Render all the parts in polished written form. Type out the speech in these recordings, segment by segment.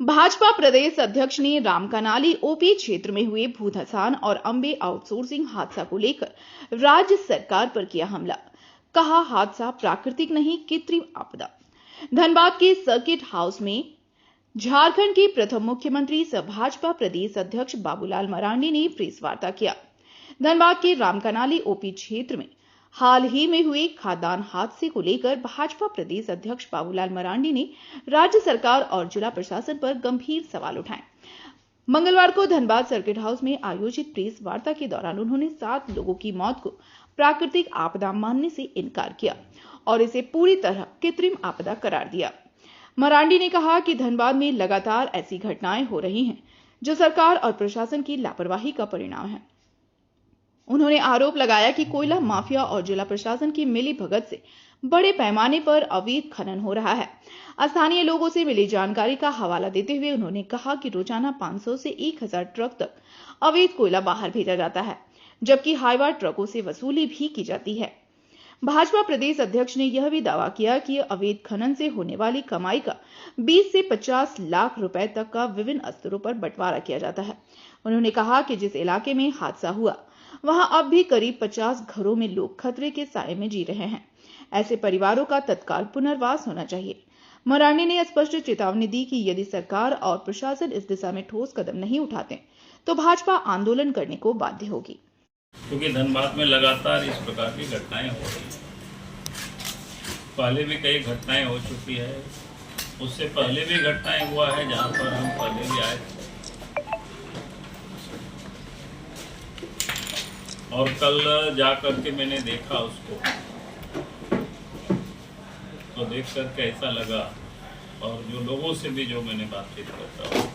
भाजपा प्रदेश अध्यक्ष ने रामकनाली ओपी क्षेत्र में हुए भूधसान और अंबे आउटसोर्सिंग हादसा को लेकर राज्य सरकार पर किया हमला। कहा, हादसा प्राकृतिक नहीं, कृत्रिम आपदा। धनबाद के सर्किट हाउस में झारखंड के प्रथम मुख्यमंत्री सह भाजपा प्रदेश अध्यक्ष बाबूलाल मरांडी ने प्रेस वार्ता किया। धनबाद के रामकनाली ओपी क्षेत्र में हाल ही में हुए खादान हादसे को लेकर भाजपा प्रदेश अध्यक्ष बाबूलाल मरांडी ने राज्य सरकार और जिला प्रशासन पर गंभीर सवाल उठाए। मंगलवार को धनबाद सर्किट हाउस में आयोजित प्रेस वार्ता के दौरान उन्होंने 7 लोगों की मौत को प्राकृतिक आपदा मानने से इनकार किया और इसे पूरी तरह कृत्रिम आपदा करार दिया। मरांडी ने कहा कि धनबाद में लगातार ऐसी घटनाएं हो रही हैं जो सरकार और प्रशासन की लापरवाही का परिणाम है। उन्होंने आरोप लगाया कि कोयला माफिया और जिला प्रशासन की मिली भगत से बड़े पैमाने पर अवैध खनन हो रहा है। स्थानीय लोगों से मिली जानकारी का हवाला देते हुए उन्होंने कहा कि रोजाना 500 से 1000 ट्रक तक अवैध कोयला बाहर भेजा जाता है, जबकि हाईवा ट्रकों से वसूली भी की जाती है। भाजपा प्रदेश अध्यक्ष ने यह भी दावा किया कि अवैध खनन से होने वाली कमाई का 20 से 50 लाख रुपए तक का विभिन्न स्तरों पर बंटवारा किया जाता है। उन्होंने कहा कि जिस इलाके में हादसा हुआ वहां अब भी करीब 50 घरों में लोग खतरे के साए में जी रहे हैं। ऐसे परिवारों का तत्काल पुनर्वास होना चाहिए। मरांडी ने स्पष्ट चेतावनी दी कि यदि सरकार और प्रशासन इस दिशा में ठोस कदम नहीं उठाते तो भाजपा आंदोलन करने को बाध्य होगी। क्योंकि धनबाद में लगातार इस प्रकार की घटनाएं हो रही हैं। पहले भी कई घटनाएं हो चुकी है, उससे पहले भी घटनाएं हुआ है जहां पर हम पहले भी आए थे। और कल जा करके मैंने देखा उसको, तो देख करके ऐसा लगा, और जो लोगों से भी जो मैंने बातचीत करता हूँ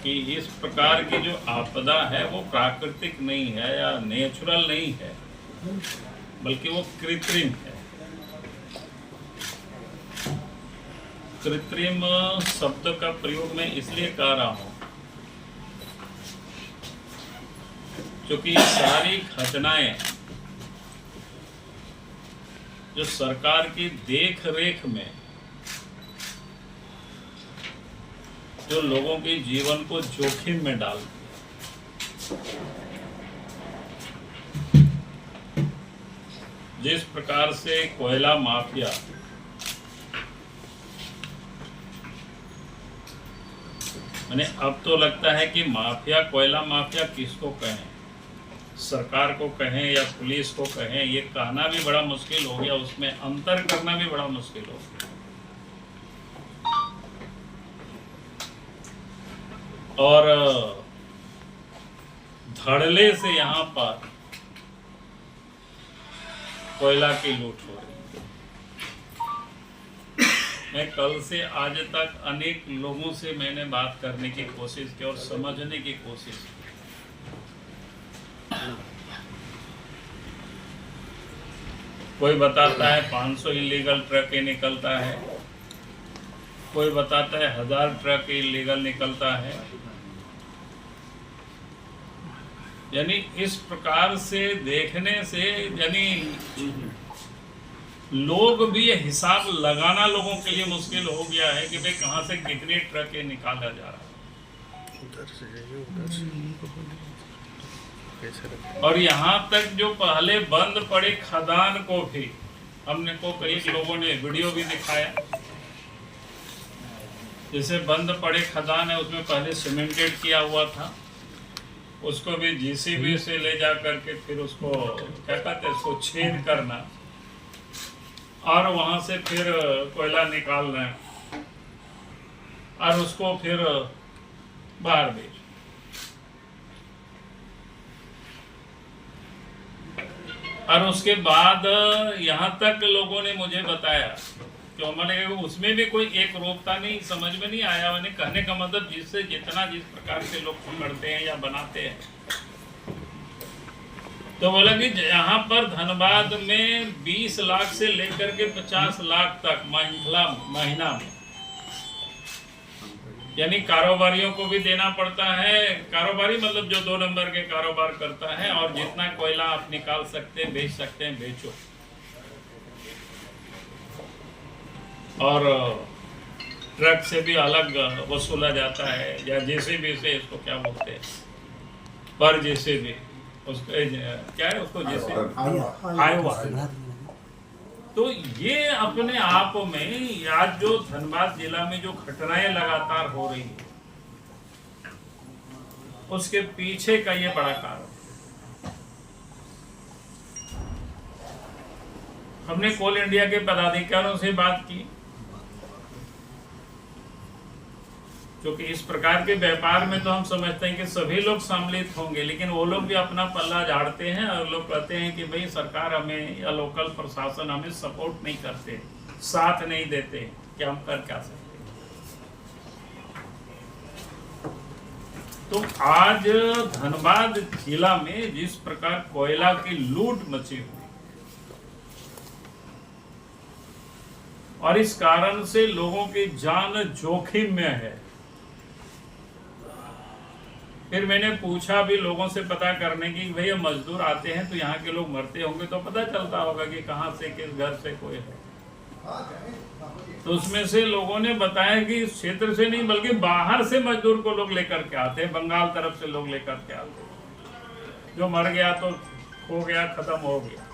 कि इस प्रकार की जो आपदा है वो प्राकृतिक नहीं है या नेचुरल नहीं है, बल्कि वो कृत्रिम है। कृत्रिम शब्द का प्रयोग मैं इसलिए कर रहा हूँ क्योंकि सारी घटनाएं जो सरकार की देख रेख में जो लोगों के जीवन को जोखिम में डाल, जिस प्रकार से कोयला माफिया मैंने अब तो लगता है कि माफिया, कोयला माफिया किसको कहें, सरकार को कहें या पुलिस को कहें, ये कहना भी बड़ा मुश्किल हो गया, उसमें अंतर करना भी बड़ा मुश्किल हो गया। और धड़ल्ले से यहाँ पर कोयला की लूट हो रही है। मैं कल से आज तक अनेक लोगों से मैंने बात करने की कोशिश की और समझने की कोशिश की। कोई बताता है 500 इलीगल ट्रक निकलता है, कोई बताता है 1000 ट्रक इलीगल निकलता है। यानी इस प्रकार से देखने से यानी लोग भी ये हिसाब लगाना लोगों के लिए मुश्किल हो गया है कि भाई कहाँ से कितने ट्रक निकाला जा रहा है। और यहाँ तक जो पहले बंद पड़े खदान को भी हमने को कई लोगों ने वीडियो भी दिखाया। जैसे बंद पड़े खदान है उसमें पहले सीमेंटेड किया हुआ था, उसको भी जीसीबी से ले जा करके फिर उसको क्या कहते हैं, उसको छेद करना और वहां से फिर कोयला निकालना और उसको फिर बाहर भेज। और उसके बाद यहाँ तक लोगों ने मुझे बताया कि हमारे उसमें भी कोई एक रोकता नहीं, समझ में नहीं आया। मैंने कहने का मतलब जिससे जितना जिस प्रकार से लोग पकड़ते हैं या बनाते हैं, तो बोला कि यहाँ पर धनबाद में 20 लाख से लेकर के 50 लाख तक महीना में, यानी कारोबारियों को भी देना पड़ता है। कारोबारी मतलब जो 2 नंबर के कारोबार करता है, और जितना कोयला आप निकाल सकते हैं, बेच सकते हैं, बेचो। और ट्रक से भी अलग वसूला जाता है, या जेसीबी से, इसको क्या बोलते हैं, पर जेसीबी, उसको क्या है, उसको जेसीबी हाईवा। तो ये अपने आप में आज जो धनबाद जिला में जो घटनाएं लगातार हो रही है, उसके पीछे का ये बड़ा कारण। हमने कोल इंडिया के पदाधिकारियों से बात की, क्योंकि इस प्रकार के व्यापार में तो हम समझते हैं कि सभी लोग सम्मिलित होंगे, लेकिन वो लोग भी अपना पल्ला झाड़ते हैं और लोग कहते हैं कि भाई सरकार हमें या लोकल प्रशासन हमें सपोर्ट नहीं करते, साथ नहीं देते, कि हम कर क्या सकते हैं। तो आज धनबाद जिला में जिस प्रकार कोयला की लूट मची हुई, और इस कारण से लोगों की जान जोखिम में है। फिर मैंने पूछा भी लोगों से पता करने की, भैया मजदूर आते हैं तो यहाँ के लोग मरते होंगे तो पता चलता होगा कि कहाँ से, किस घर से कोई है। तो उसमें से लोगों ने बताया कि इस क्षेत्र से नहीं बल्कि बाहर से मजदूर को लोग लेकर के आते हैं, बंगाल तरफ से लोग लेकर के आते हैं। जो मर गया तो हो गया, खत्म हो गया।